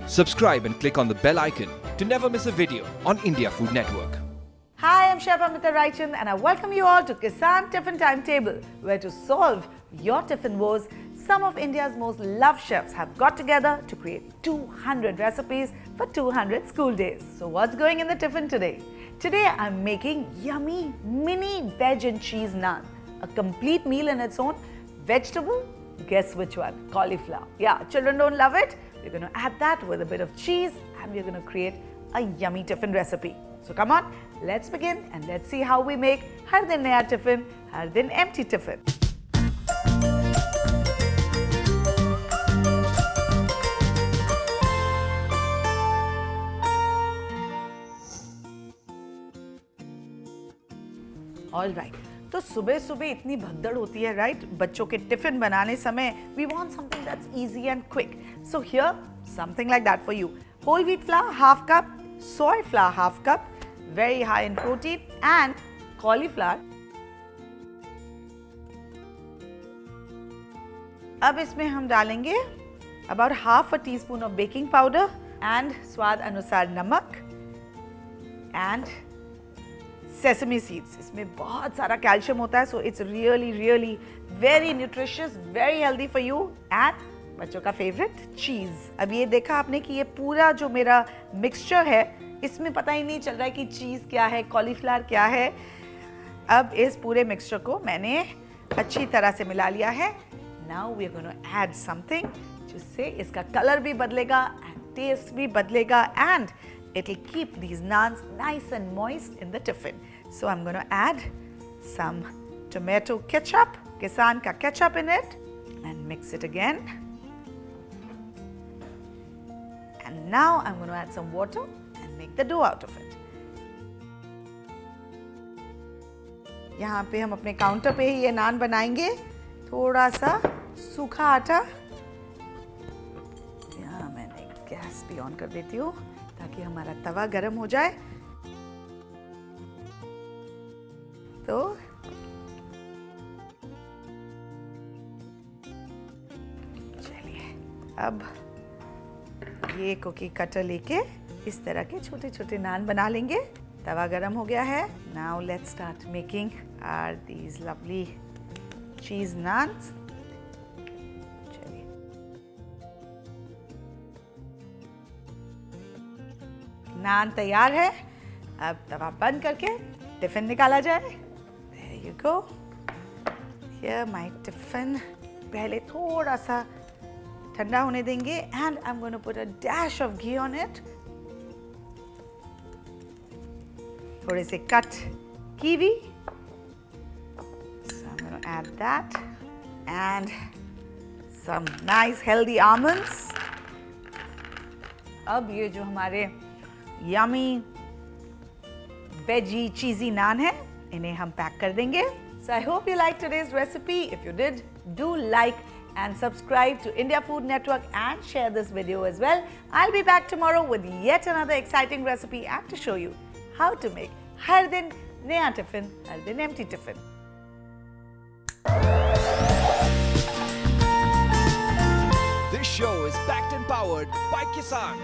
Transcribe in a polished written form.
Subscribe and click on the bell icon to never miss a video on India Food Network. Hi, I'm Chef Amita Raichan and I welcome you all to Kisan Tiffin Timetable, where to solve your tiffin woes, some of India's most loved chefs have got together to create 200 recipes for 200 school days. So what's going in the tiffin today? Today I'm making yummy mini veg and cheese naan, a complete meal in its own. Vegetable? Guess which one? Cauliflower. Yeah, children don't love it. We're going to add that with a bit of cheese and we're going to create a yummy tiffin recipe. So come on, let's begin and let's see how we make Har Din Naya Tiffin, Har Din Empty Tiffin. All right. तो सुबह सुबह इतनी भगदड़ होती है, right? बच्चों के tiffin बनाने समय we want something that's easy and quick. So here something like that for you. Whole wheat flour half cup, soy flour half cup, very high in protein, and cauliflower. अब इसमें हम डालेंगे about half a teaspoon of baking powder and स्वाद अनुसार नमक and sesame seeds. इसमें बहुत सारा कैल्शियम होता है, so it's really very nutritious, very healthy for you, and बच्चों का फेवरेट चीज. अब ये देखा आपने कि ये पूरा जो मेरा मिक्सचर है, इसमें पता ही नहीं चल रहा है कि चीज क्या है, कॉलीफ्लावर क्या है. अब इस पूरे मिक्सचर को मैंने अच्छी तरह से मिला लिया है. Now we are going to add something जिससे इसका कलर भी बदलेगा एंड टेस्ट भी बदलेगा and it will keep these naans nice and moist in the tiffin. So I am going to add some tomato ketchup, Kissan का ketchup in it, and mix it again. And now I'm going to add some water and make the dough out of it. यहाँ पे हम अपने counter पे ही ये नान बनाएंगे. थोड़ा सा सूखा आटा. यहाँ मैंने गैस भी ऑन कर देती हूँ ताकि हमारा तवा गर्म हो जाए. तो चलिए अब ये कुकी कटर लेके इस तरह के छोटे छोटे नान बना लेंगे. तवा गरम हो गया है. Now let's start making our these lovely cheese naans. चलिए नान तैयार है. अब तवा बंद करके टिफिन निकाला जाए. There you go. Here my tiffin. पहले थोड़ा सा ठंडा होने देंगे and I am going to put a dash of ghee on it. थोड़े से cut kiwi, so I'm going to add that and some nice healthy almonds. अब ये जो हमारे yummy veggie cheesy naan है, इन्हें हम पैक कर देंगे. So I hope you liked today's recipe. If you did, do like and subscribe to India Food Network and share this video as well. I'll be back tomorrow with yet another exciting recipe and to show you how to make Har Din Naya Tiffin, Har Din Empty Tiffin. This show is backed and powered by Kisan.